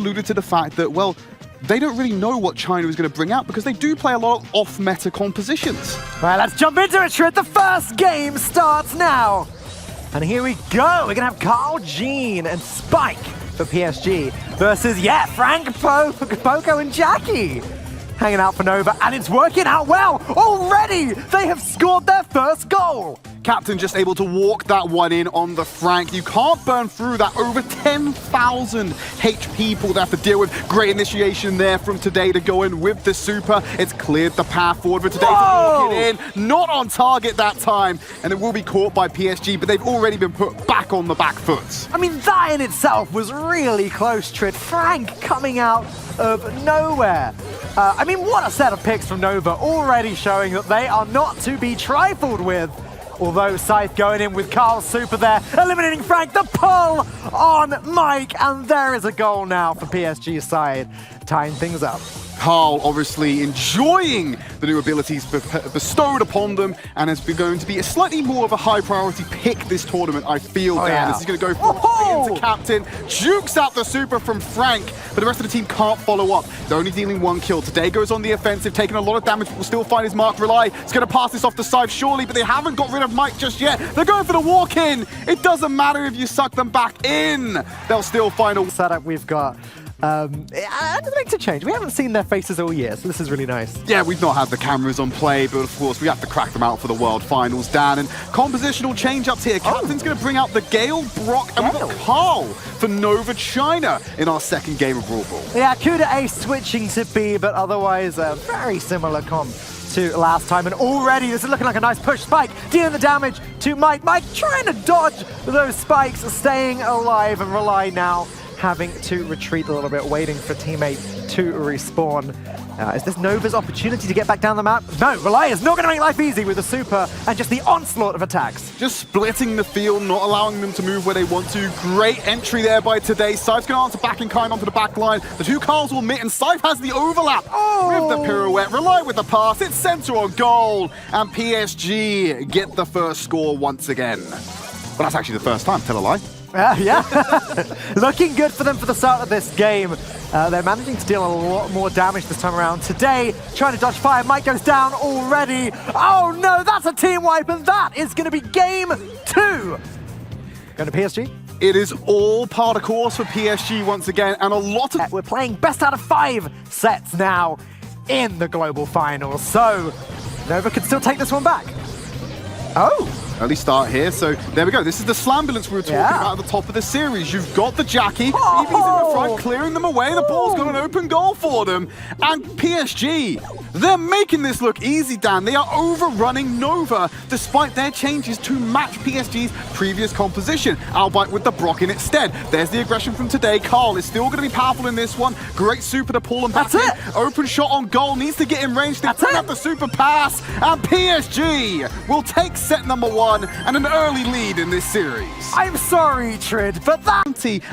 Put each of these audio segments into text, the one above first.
alluded to the fact that, well, they don't really know what China is going to bring out because they do play a lot of off-meta compositions. Right, let's jump into it, Shred. The first game starts now. And here we go. We're going to have Carl, Jean, and Spike for PSG versus, Frank, Poco, and Jackie hanging out for Nova. And it's working out well. Already, they have scored their first goal. Captain just able to walk that one in on the Frank. You can't burn through that. Over 10,000 HP pool they have to deal with. Great initiation there from Today to go in with the super. It's cleared the path forward for Today to walk it in. Not on target that time, and it will be caught by PSG, but they've already been put back on the back foot. I mean, that in itself was really close, Trid. Frank coming out of nowhere. I mean, what a set of picks from Nova, already showing that they are not to be trifled with. Although Scythe going in with Carl's super there, eliminating Frank, the pull on Mike, and there is a goal now for PSG's side, tying things up. Carl obviously enjoying the new abilities bestowed upon them, and has been going to be a slightly more of a high priority pick this tournament, I feel, Dan. This is going to go for into Captain, jukes out the super from Frank, but the rest of the team can't follow up. They're only dealing one kill. Today goes on the offensive, taking a lot of damage, but will still find his mark. Rely, it's going to pass this off to Scythe surely, but they haven't got rid of Mike just yet. They're going for the walk-in. It doesn't matter if you suck them back in. They'll still find a setup we've got. It makes a change. We haven't seen their faces all year, so this is really nice. Yeah, we've not had the cameras on play, but of course we have to crack them out for the World Finals, Dan. And compositional change-ups here. Captain's going to bring out the Gale, Brock, and we've got Carl for Nova China in our second game of Brawl. Yeah, Kuda A switching to B, but otherwise a very similar comp to last time. And already this is looking like a nice push. Spike dealing the damage to Mike. Mike trying to dodge those spikes, staying alive, and Rely now having to retreat a little bit, waiting for teammate to respawn. Is this Nova's opportunity to get back down the map? No, Rely is not going to make life easy with the super and just the onslaught of attacks. Just splitting the field, not allowing them to move where they want to. Great entry there by Today. Scythe's going to answer back in kind onto the back line. The two Carls will meet, and Scythe has the overlap with the pirouette. Rely with the pass. It's center on goal, and PSG get the first score once again. Well, that's actually the first time, tell a lie. Looking good for them for the start of this game. They're managing to deal a lot more damage this time around. Today, trying to dodge fire. Mike goes down already. Oh no, that's a team wipe, and that is going to be game 2. Going to PSG? It is all part of course for PSG once again, and a lot of... We're playing best out of 5 sets now in the global finals, so Nova could still take this one back. Early start here, so there we go. This is the Slambulance we were talking about at the top of the series. You've got the Jackie, EV's in the front, clearing them away. The ball's got an open goal for them. And PSG, they're making this look easy, Dan. They are overrunning Nova, despite their changes to match PSG's previous composition, albeit with the Brock in instead. There's the aggression from Today. Carl is still going to be powerful in this one. Great super to pull them back in. Open shot on goal, needs to get in range. They bring up the super pass, and PSG will take set number 1 and an early lead in this series. I'm sorry, Trid, but that...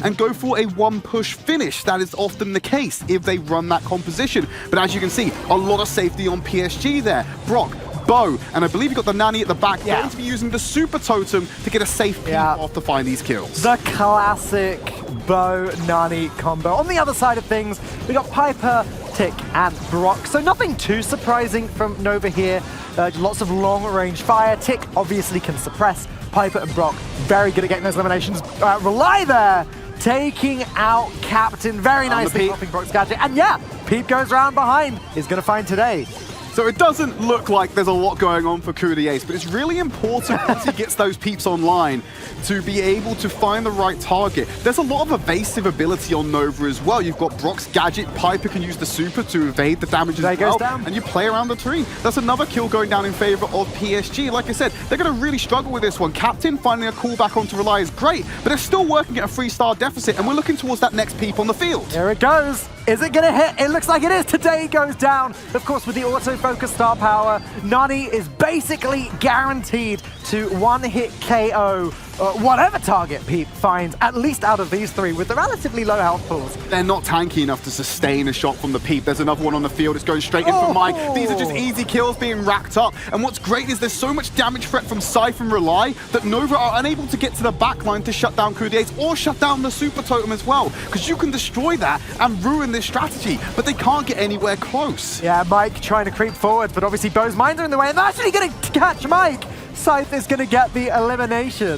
And go for a one-push finish. That is often the case if they run that composition. But as you can see, a lot of safety on PSG there. Brock, Bo, and I believe you got the Nanny at the back. Going to be using the super totem to get a safe peek off to find these kills. The classic Bo-Nani combo. On the other side of things, we got Piper, Tick, and Brock. So nothing too surprising from Nova here. Lots of long-range fire. Tick obviously can suppress. Piper and Brock very good at getting those eliminations. Rely there, taking out Captain very nicely, popping Brock's gadget. And Peep goes around behind. He's going to find Today. So it doesn't look like there's a lot going on for Kuda Ace, but it's really important once he gets those peeps online to be able to find the right target. There's a lot of evasive ability on Nova as well. You've got Brock's gadget, Piper can use the super to evade the damage as well, and you play around the tree. That's another kill going down in favor of PSG. Like I said, they're going to really struggle with this one. Captain finding a callback onto Rely is great, but they're still working at a 3-star deficit, and we're looking towards that next peep on the field. Here it goes. Is it going to hit? It looks like it is. Today goes down. Of course, with the autofocus star power, Nani is basically guaranteed to one-hit KO whatever target Peep finds, at least out of these three, with the relatively low health pools. They're not tanky enough to sustain a shot from the Peep. There's another one on the field. It's going straight in from Mike. These are just easy kills being racked up. And what's great is there's so much damage threat from Scythe and Rely that Nova are unable to get to the backline to shut down Kudiace or shut down the Super Totem as well. Because you can destroy that and ruin this strategy, but they can't get anywhere close. Yeah, Mike trying to creep forward, but obviously Bo's mines are in the way, and they're actually going to catch Mike. Scythe is going to get the elimination.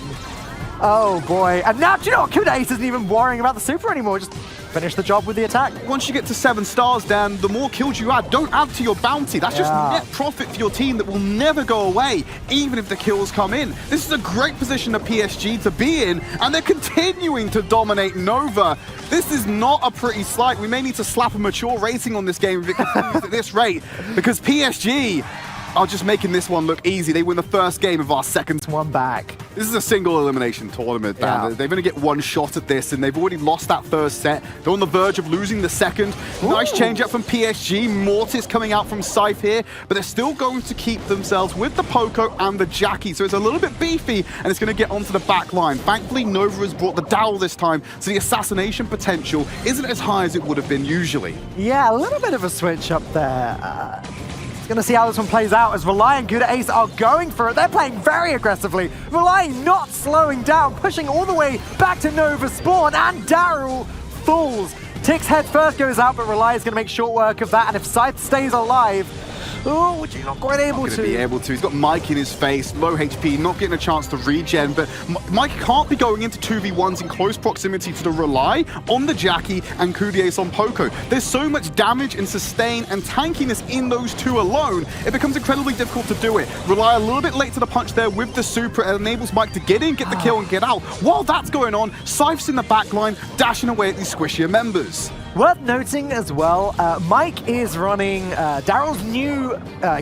Oh boy, and now, do you know what? Kudiace isn't even worrying about the super anymore, just finish the job with the attack. Once you get to 7 stars, Dan, the more kills you add, don't add to your bounty. That's just net profit for your team that will never go away, even if the kills come in. This is a great position of PSG to be in, and they're continuing to dominate Nova. This is not a pretty slight. We may need to slap a mature rating on this game if it continues at this rate, because PSG are just making this one look easy. They win the first game of our second one back. This is a single elimination tournament. Yeah. They're going to get one shot at this, and they've already lost that first set. They're on the verge of losing the second. Nice change up from PSG. Mortis coming out from Scythe here, but they're still going to keep themselves with the Poco and the Jackie, so it's a little bit beefy, and it's going to get onto the back line. Thankfully, Nova has brought the dowel this time, so the assassination potential isn't as high as it would have been usually. Yeah, a little bit of a switch up there. Gonna see how this one plays out as Rely and Kudiace are going for it. They're playing very aggressively. Rely not slowing down, pushing all the way back to Nova spawn, and Daryl falls. Tick's head first goes out, but Rely is gonna make short work of that, and if Scythe stays alive, oh, which he's not quite able to. Be able to. He's got Mike in his face, low HP, not getting a chance to regen, but Mike can't be going into 2v1s in close proximity to the Rely on the Jackie and Kudiace on Poco. There's so much damage and sustain and tankiness in those two alone, it becomes incredibly difficult to do it. Rely a little bit late to the punch there with the super. It enables Mike to get in, get the kill, and get out. While that's going on, Scythe's in the back line, dashing away at these squishier members. Worth noting as well, Mike is running Daryl's new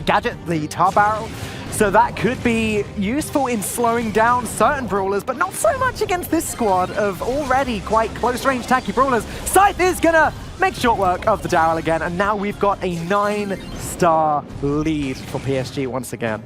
gadget, the tar barrel, so that could be useful in slowing down certain brawlers, but not so much against this squad of already quite close-range tanky brawlers. Scythe is gonna make short work of the Daryl again, and now we've got a 9-star lead for PSG once again.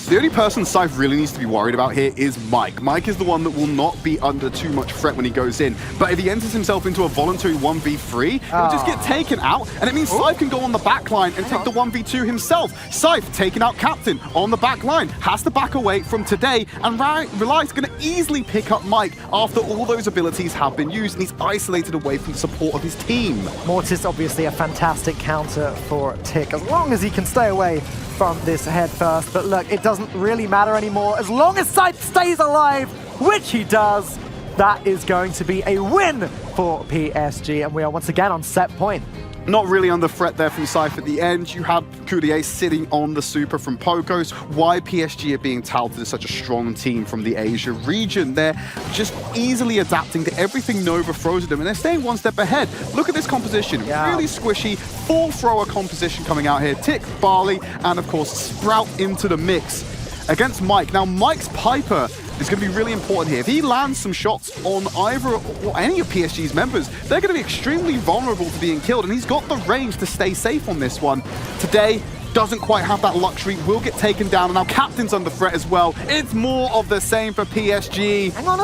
The only person Scythe really needs to be worried about here is Mike. Mike is the one that will not be under too much threat when he goes in. But if he enters himself into a voluntary 1v3, he'll just get taken out, and it means Scythe can go on the back line and take the 1v2 himself. Scythe taking out Captain on the back line, has to back away from today, and Rely's going to easily pick up Mike after all those abilities have been used, and he's isolated away from the support of his team. Mortis obviously a fantastic counter for Tick, as long as he can stay away from this head first. But look, it doesn't really matter anymore. As long as Scythe stays alive, which he does, that is going to be a win for PSG. And we are once again on set point. Not really under threat there from Scythe at the end. You have Kudiace sitting on the super from Pocos. Why PSG are being touted as such a strong team from the Asia region. They're just easily adapting to everything Nova throws at them, and they're staying one step ahead. Look at this composition. Really squishy, full thrower composition coming out here. Tick, Barley, and of course Sprout into the mix against Mike. Now Mike's Piper is going to be really important here. If he lands some shots on either or any of PSG's members, they're going to be extremely vulnerable to being killed, and he's got the range to stay safe on this one. Today, doesn't quite have that luxury, will get taken down, and now Captain's under threat as well. It's more of the same for PSG. Hang on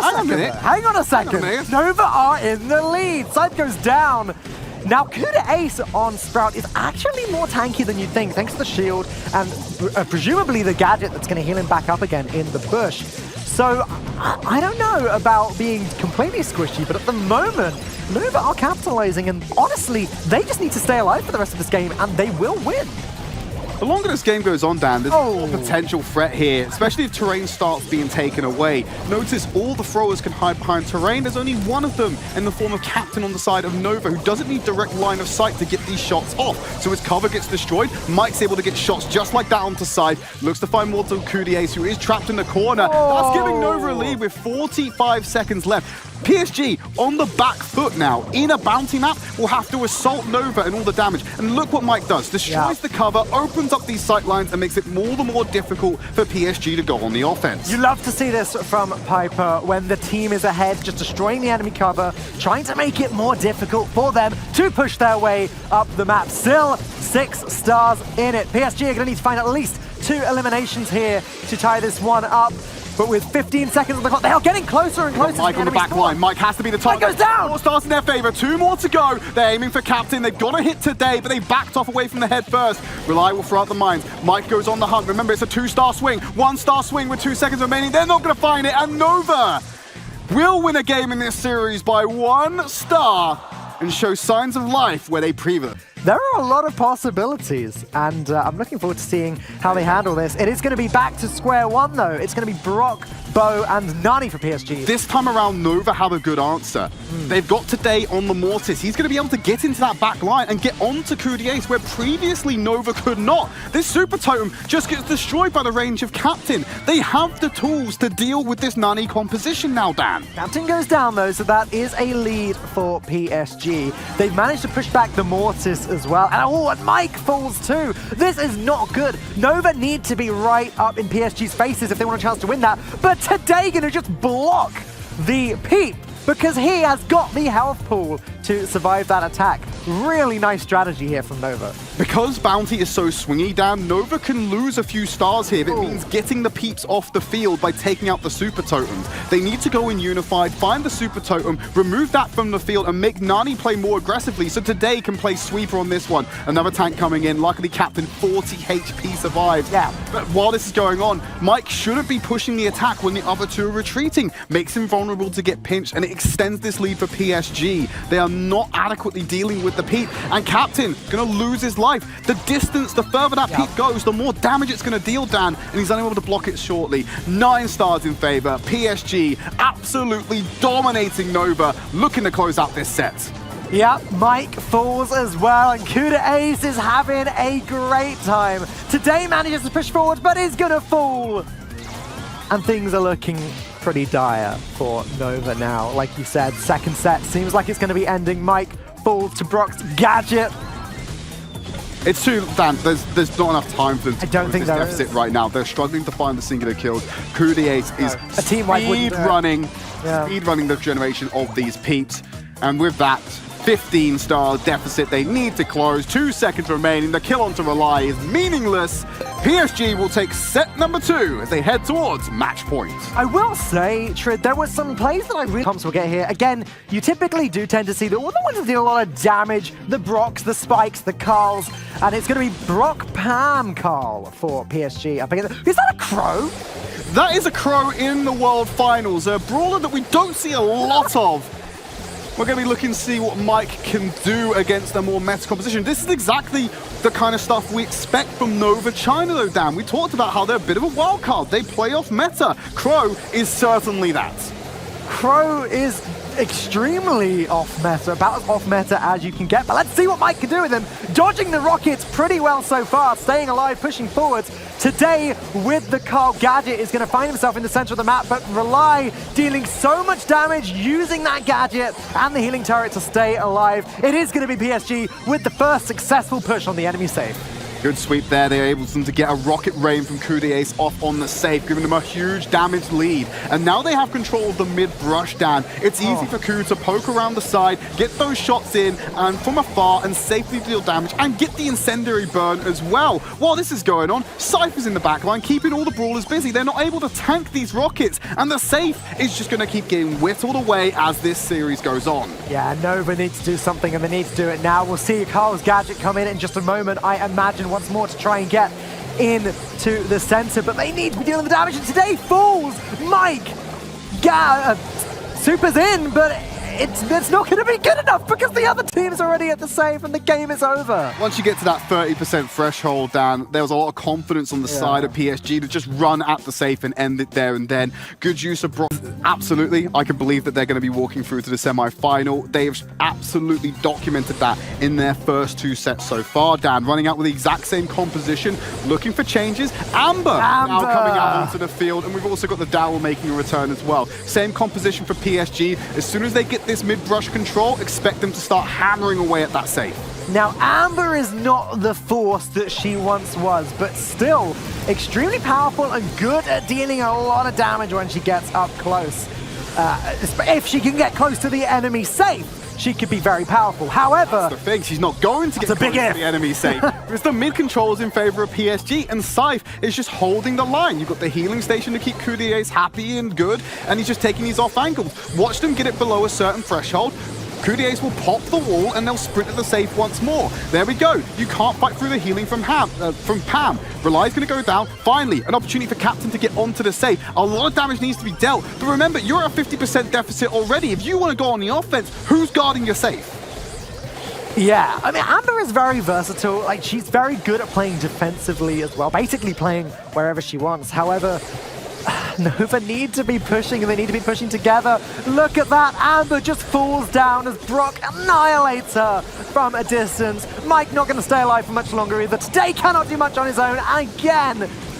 a second. Nova are in the lead. Scythe goes down. Now, Kudiace on Sprout is actually more tanky than you'd think, thanks to the shield and presumably the gadget that's going to heal him back up again in the bush. So, I don't know about being completely squishy, but at the moment, Nova are capitalizing, and honestly, they just need to stay alive for the rest of this game, and they will win. The longer this game goes on, Dan, there's more potential threat here, especially if terrain starts being taken away. Notice all the throwers can hide behind terrain. There's only one of them in the form of Captain on the side of Nova, who doesn't need direct line of sight to get these shots off. So his cover gets destroyed. Mike's able to get shots just like that onto side. Looks to find Mortal Kudiace, who is trapped in the corner. That's giving Nova a lead with 45 seconds left. PSG on the back foot now. In a bounty map, will have to assault Nova and all the damage. And look what Mike does. Destroys the cover, opens up these sight lines, and makes it more the more difficult for PSG to go on the offense. You love to see this from Piper when the team is ahead, just destroying the enemy cover, trying to make it more difficult for them to push their way up the map. Still 6 stars in it. PSG are going to need to find at least 2 eliminations here to tie this one up. But with 15 seconds on the clock, they are getting closer and closer. Mike to the on the back enemy line. Mike has to be the top. Mike goes down. 4 stars in their favor. 2 more to go. They're aiming for Captain. They've got to hit today, but they backed off away from the head first. Reliable throughout the mines. Mike goes on the hunt. Remember, it's a 2-star swing. 1-star swing with 2 seconds remaining. They're not going to find it. And Nova will win a game in this series by 1 star and show signs of life where they previewed. There are a lot of possibilities, and I'm looking forward to seeing how they handle this. It is going to be back to square one, though. It's going to be Brock, Bo, and Nani for PSG. This time around, Nova have a good answer. They've got today on the Mortis. He's going to be able to get into that back line and get onto Kudiace, where previously Nova could not. This Super Totem just gets destroyed by the range of Captain. They have the tools to deal with this Nani composition now, Dan. Captain goes down, though, so that is a lead for PSG. They've managed to push back the Mortis as well. And Mike falls too. This is not good. Nova need to be right up in PSG's faces if they want a chance to win that. But today gonna just block the Peep because he has got the health pool to survive that attack. Really nice strategy here from Nova. Because Bounty is so swingy, Dan, Nova can lose a few stars here. It means getting the Peeps off the field by taking out the Super Totems. They need to go in unified, find the Super Totem, remove that from the field, and make Nani play more aggressively, so today can play Sweeper on this one. Another tank coming in. Luckily, Captain 40 HP survived. Yeah. But while this is going on, Mike shouldn't be pushing the attack when the other two are retreating. Makes him vulnerable to get pinched, and it extends this lead for PSG. They are not adequately dealing with the Peep, and Captain gonna lose his life. The distance, the further that Peep goes, the more damage it's gonna deal, Dan, and he's unable to block it shortly. 9 stars in favor. PSG absolutely dominating Nova, looking to close out this set. Yeah, Mike falls as well, and Kudiace is having a great time. Today manages to push forward, but is gonna fall. And things are looking pretty dire for Nova now. Like you said, second set seems like it's going to be ending. Mike falls to Brock's gadget. It's too, Dan, there's not enough time for them to close this deficit right now. They're struggling to find the singular kills. Kudiace is speed running the generation of these Peeps. And with that 15-star deficit they need to close, 2 seconds remaining. The kill onto Rely is meaningless. PSG will take set number 2 as they head towards match point. I will say, Trid, there were some plays that I really comfortable get here. Again, you typically do tend to see the ones that do a lot of damage, the Brocks, the Spikes, the Carls, and it's going to be Brock Pam Carl for PSG. Is that a Crow? That is a Crow in the World Finals, a brawler that we don't see a lot of. We're going to be looking to see what Mike can do against a more meta composition. This is exactly the kind of stuff we expect from Nova China, though, Dan. We talked about how they're a bit of a wild card. They play off meta. Crow is certainly that. Crow is extremely off meta, about as off meta as you can get. But let's see what Mike can do with him. Dodging the rockets pretty well so far, staying alive, pushing forwards. Today, with the Carl gadget, is going to find himself in the center of the map, but Rely dealing so much damage using that gadget and the healing turret to stay alive. It is going to be PSG with the first successful push on the enemy safe. Good sweep there. They're able to get a rocket rain from Kudiace off on the safe, giving them a huge damage lead. And now they have control of the mid-brush, Dan. It's easy for Ku to poke around the side, get those shots in, and from afar, and safely deal damage, and get the incendiary burn as well. While this is going on, Cypher's in the backline, keeping all the brawlers busy. They're not able to tank these rockets, and the safe is just going to keep getting whittled away as this series goes on. Yeah, Nova needs to do something, and they need to do it now. We'll see Carl's gadget come in just a moment, I imagine, once more to try and get into the center, but they need to be dealing with the damage, and today falls Mike. Super's in, but it's not going to be good enough because the other team's already at the safe and the game is over. Once you get to that 30% threshold, Dan, there was a lot of confidence on the side of PSG to just run at the safe and end it there and then. Good use of Brock. Absolutely, I can believe that they're going to be walking through to the semi-final. They have absolutely documented that in their first 2 sets so far. Dan running out with the exact same composition, looking for changes. Amber now coming out onto the field, and we've also got the Dowell making a return as well. Same composition for PSG. As soon as they get this mid-brush control, expect them to start hammering away at that safe. Now, Amber is not the force that she once was, but still extremely powerful and good at dealing a lot of damage when she gets up close. If she can get close to the enemy safe, she could be very powerful. However, the thing, she's not going to get a big close if. to the enemy safe. It's the mid controls in favor of PSG, and Scythe is just holding the line. You've got the healing station to keep Courtiers happy and good, and he's just taking these off angles. Watch them get it below a certain threshold. Courtiers will pop the wall and they'll sprint to the safe once more. There we go. You can't fight through the healing from Pam. Relai's going to go down. Finally, an opportunity for Captain to get onto the safe. A lot of damage needs to be dealt. But remember, you're at a 50% deficit already. If you want to go on the offense, who's guarding your safe? Yeah, I mean, Amber is very versatile. Like, she's very good at playing defensively as well, basically playing wherever she wants. However, Nova need to be pushing, and they need to be pushing together. Look at that. Amber just falls down as Brock annihilates her from a distance. Mike not going to stay alive for much longer either. Today cannot do much on his own. And again,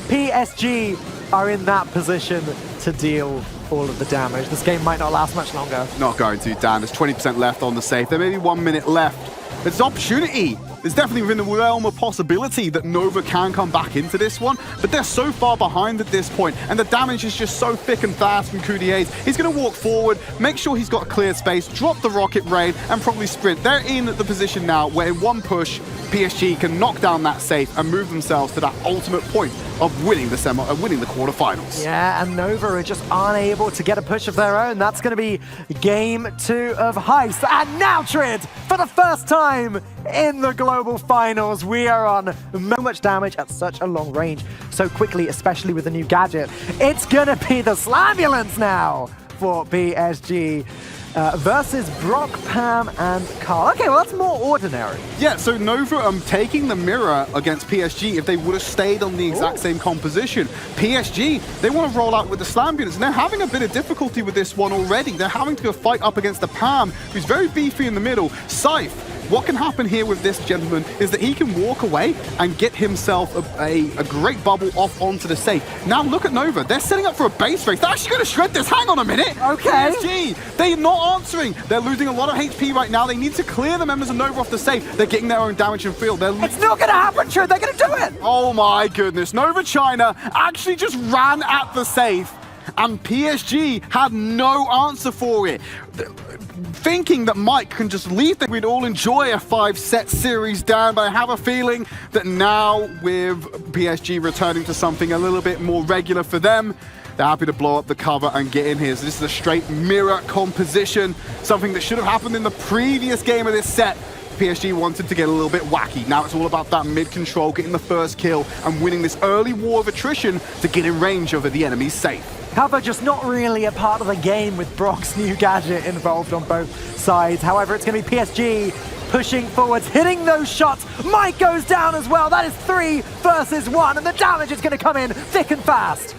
PSG are in that position to deal all of the damage. This game might not last much longer. Not going to, Dan. There's 20% left on the safe. There may be 1 minute left. There's opportunity. There's definitely within the realm of possibility that Nova can come back into this one, but they're so far behind at this point, and the damage is just so thick and fast from Courtiers. He's going to walk forward, make sure he's got a clear space, drop the rocket raid, and probably sprint. They're in the position now where in one push, PSG can knock down that safe and move themselves to that ultimate point of winning the quarterfinals. Yeah, and Nova are just unable to get a push of their own. That's going to be game 2 of Heist. And now, Trid, for the first time in the global finals, we are on so much damage at such a long range so quickly, especially with the new gadget. It's going to be the Slambulance now for PSG. Versus Brock, Pam, and Carl. Okay, well, that's more ordinary. Yeah, so Nova taking the mirror against PSG if they would have stayed on the exact same composition. PSG, they want to roll out with the Slambulance, and they're having a bit of difficulty with this one already. They're having to go fight up against the Pam, who's very beefy in the middle. Scythe. What can happen here with this gentleman is that he can walk away and get himself a great bubble off onto the safe. Now look at Nova. They're setting up for a base race. They're actually going to shred this. Hang on a minute. Okay. PSG, they're not answering. They're losing a lot of HP right now. They need to clear the members of Nova off the safe. They're getting their own damage and field. It's not going to happen, Trid. They're going to do it. Oh my goodness. Nova China actually just ran at the safe, and PSG had no answer for it. Thinking that Mike can just leave them, we'd all enjoy a 5-set series down, but I have a feeling that now with PSG returning to something a little bit more regular for them, they're happy to blow up the cover and get in here. So this is a straight mirror composition, something that should have happened in the previous game of this set. PSG wanted to get a little bit wacky. Now it's all about that mid-control, getting the first kill and winning this early war of attrition to get in range over the enemy's safe. Cover just not really a part of the game with Brock's new gadget involved on both sides. However, it's going to be PSG pushing forwards, hitting those shots. Mike goes down as well. That is 3 versus 1, and the damage is going to come in thick and fast.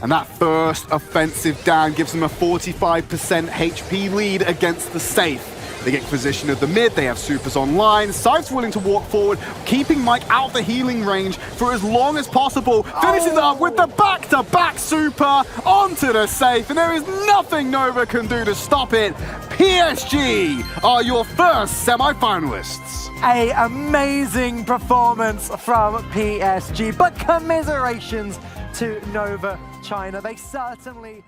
And that first offensive down gives them a 45% HP lead against the safe. They get position at the mid, they have supers online. Scythe's willing to walk forward, keeping Mike out the healing range for as long as possible. Finishes up with the back-to-back super onto the safe, and there is nothing Nova can do to stop it. PSG are your first semi-finalists. An amazing performance from PSG, but commiserations to Nova China. They certainly